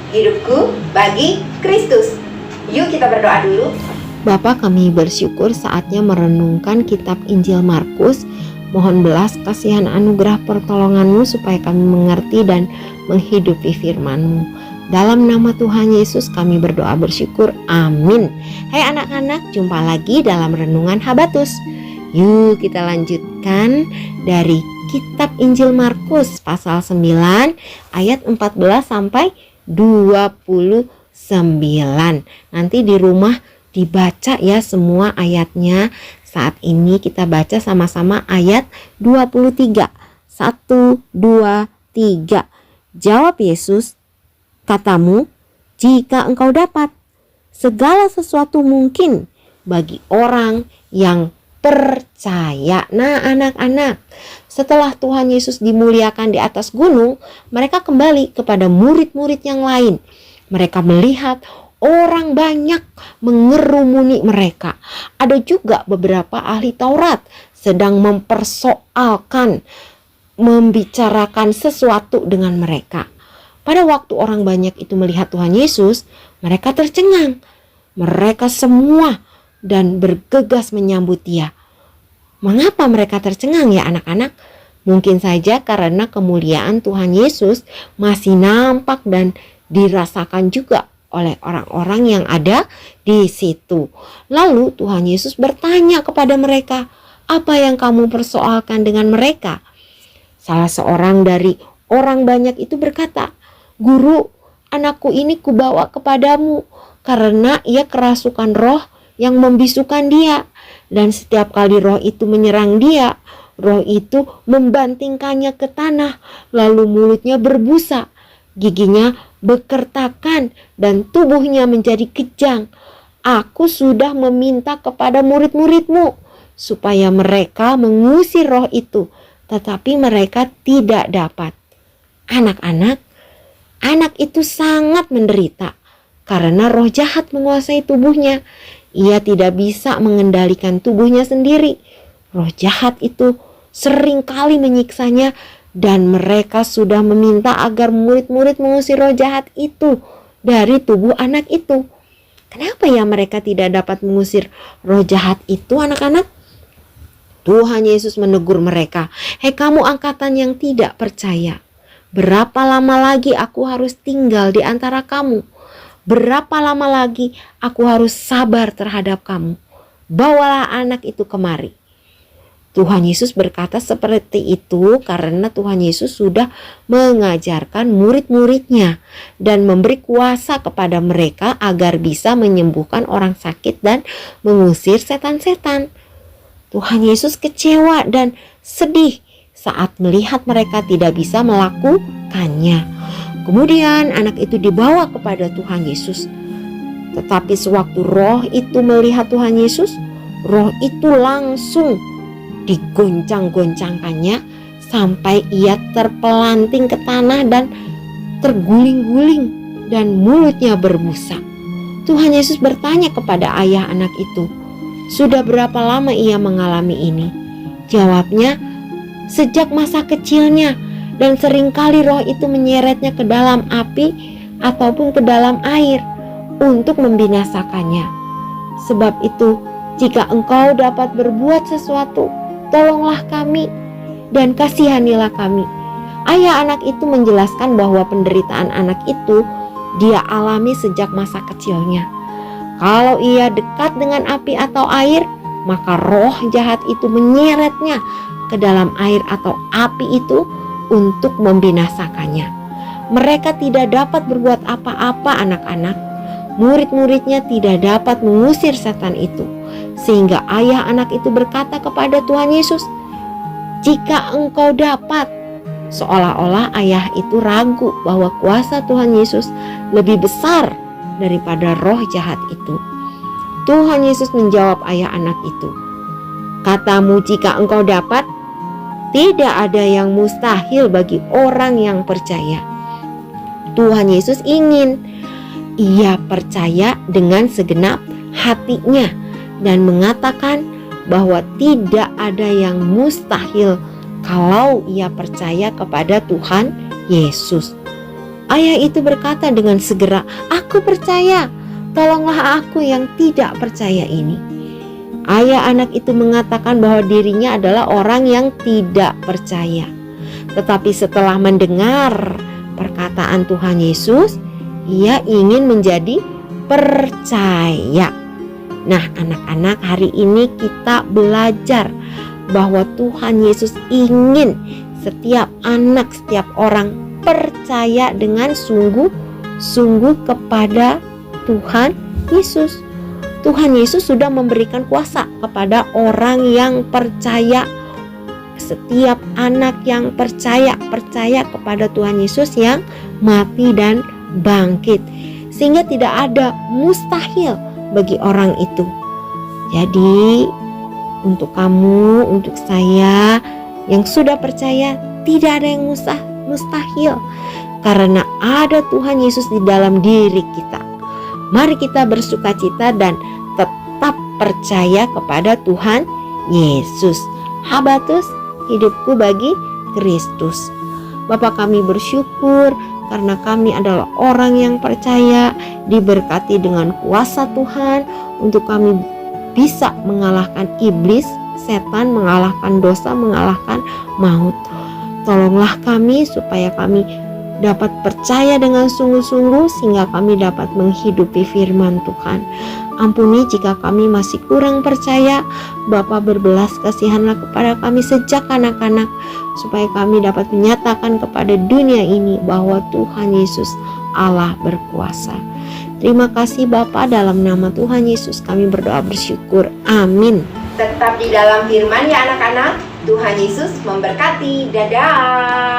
hidupku bagi Kristus. Yuk kita berdoa dulu. Bapa, kami bersyukur saatnya merenungkan kitab Injil Markus. Mohon belas kasihan anugerah pertolongan-Mu supaya kami mengerti dan menghidupi firman-Mu. Dalam nama Tuhan Yesus kami berdoa bersyukur. Amin. Hai anak-anak, jumpa lagi dalam Renungan Habatus. Yuk kita lanjutkan dari kitab Injil Markus pasal 9 ayat 14 sampai 29. Nanti di rumah dibaca ya semua ayatnya. Saat ini kita baca sama-sama ayat 23. 1, 2, 3. Jawab Yesus, katamu, jika engkau dapat, segala sesuatu mungkin bagi orang yang percaya. Nah anak-anak, setelah Tuhan Yesus dimuliakan di atas gunung, mereka kembali kepada murid-murid yang lain. Mereka melihat orang banyak mengerumuni mereka. Ada juga beberapa ahli Taurat sedang mempersoalkan, membicarakan sesuatu dengan mereka. Pada waktu orang banyak itu melihat Tuhan Yesus, mereka tercengang. Mereka semua dan bergegas menyambut Dia. Mengapa mereka tercengang ya anak-anak? Mungkin saja karena kemuliaan Tuhan Yesus masih nampak dan dirasakan juga oleh orang-orang yang ada di situ. Lalu Tuhan Yesus bertanya kepada mereka, apa yang kamu persoalkan dengan mereka? Salah seorang dari orang banyak itu berkata, Guru, anakku ini kubawa kepadamu karena ia kerasukan roh yang membisukan dia. Dan setiap kali roh itu menyerang dia, roh itu membantingkannya ke tanah, lalu mulutnya berbusa, giginya bekertakan, dan tubuhnya menjadi kejang. Aku sudah meminta kepada murid-muridmu supaya mereka mengusir roh itu, tetapi mereka tidak dapat. Anak-anak, anak itu sangat menderita karena roh jahat menguasai tubuhnya. Ia tidak bisa mengendalikan tubuhnya sendiri. Roh jahat itu sering kali menyiksanya dan mereka sudah meminta agar murid-murid mengusir roh jahat itu dari tubuh anak itu. Kenapa ya mereka tidak dapat mengusir roh jahat itu anak-anak? Tuhan Yesus menegur mereka, hei kamu angkatan yang tidak percaya. Berapa lama lagi aku harus tinggal di antara kamu? Berapa lama lagi aku harus sabar terhadap kamu? Bawalah anak itu kemari. Tuhan Yesus berkata seperti itu karena Tuhan Yesus sudah mengajarkan murid-muridnya dan memberi kuasa kepada mereka agar bisa menyembuhkan orang sakit dan mengusir setan-setan. Tuhan Yesus kecewa dan sedih saat melihat mereka tidak bisa melakukannya. Kemudian anak itu dibawa kepada Tuhan Yesus. Tetapi sewaktu roh itu melihat Tuhan Yesus, roh itu langsung digoncang-goncangkannya sampai ia terpelanting ke tanah dan terguling-guling dan mulutnya berbusa. Tuhan Yesus bertanya kepada ayah anak itu, sudah berapa lama ia mengalami ini? Jawabnya, sejak masa kecilnya. Dan seringkali roh itu menyeretnya ke dalam api ataupun ke dalam air untuk membinasakannya. Sebab itu, jika engkau dapat berbuat sesuatu, tolonglah kami dan kasihanilah kami. Ayah anak itu menjelaskan bahwa penderitaan anak itu dia alami sejak masa kecilnya. Kalau ia dekat dengan api atau air, maka roh jahat itu menyeretnya ke dalam air atau api itu untuk membinasakannya. Mereka tidak dapat berbuat apa-apa anak-anak. Murid-muridnya tidak dapat mengusir setan itu. Sehingga ayah anak itu berkata kepada Tuhan Yesus, jika engkau dapat. Seolah-olah ayah itu ragu bahwa kuasa Tuhan Yesus lebih besar daripada roh jahat itu. Tuhan Yesus menjawab ayah anak itu, katamu jika engkau dapat. Tidak ada yang mustahil bagi orang yang percaya. Tuhan Yesus ingin ia percaya dengan segenap hatinya dan mengatakan bahwa tidak ada yang mustahil kalau ia percaya kepada Tuhan Yesus. Ayah itu berkata dengan segera, "Aku percaya, tolonglah aku yang tidak percaya ini." Ayah anak itu mengatakan bahwa dirinya adalah orang yang tidak percaya. Tetapi setelah mendengar perkataan Tuhan Yesus, ia ingin menjadi percaya. Nah, anak-anak, hari ini kita belajar bahwa Tuhan Yesus ingin setiap anak, setiap orang percaya dengan sungguh-sungguh kepada Tuhan Yesus. Tuhan Yesus sudah memberikan kuasa kepada orang yang percaya. Setiap anak yang percaya kepada Tuhan Yesus yang mati dan bangkit, sehingga tidak ada mustahil bagi orang itu. Jadi untuk kamu, untuk saya yang sudah percaya, tidak ada yang mustahil, karena ada Tuhan Yesus di dalam diri kita. Mari kita bersukacita dan tetap percaya kepada Tuhan Yesus. Habatus, hidupku bagi Kristus. Bapa, kami bersyukur karena kami adalah orang yang percaya, diberkati dengan kuasa Tuhan untuk kami bisa mengalahkan iblis, setan, mengalahkan dosa, mengalahkan maut. Tolonglah kami supaya kami dapat percaya dengan sungguh-sungguh sehingga kami dapat menghidupi firman Tuhan. Ampuni jika kami masih kurang percaya. Bapa, berbelas kasihanlah kepada kami sejak anak-anak, supaya kami dapat menyatakan kepada dunia ini bahwa Tuhan Yesus Allah berkuasa. Terima kasih Bapa, dalam nama Tuhan Yesus kami berdoa bersyukur. Amin. Tetap di dalam firman ya anak-anak. Tuhan Yesus memberkati. Dadah.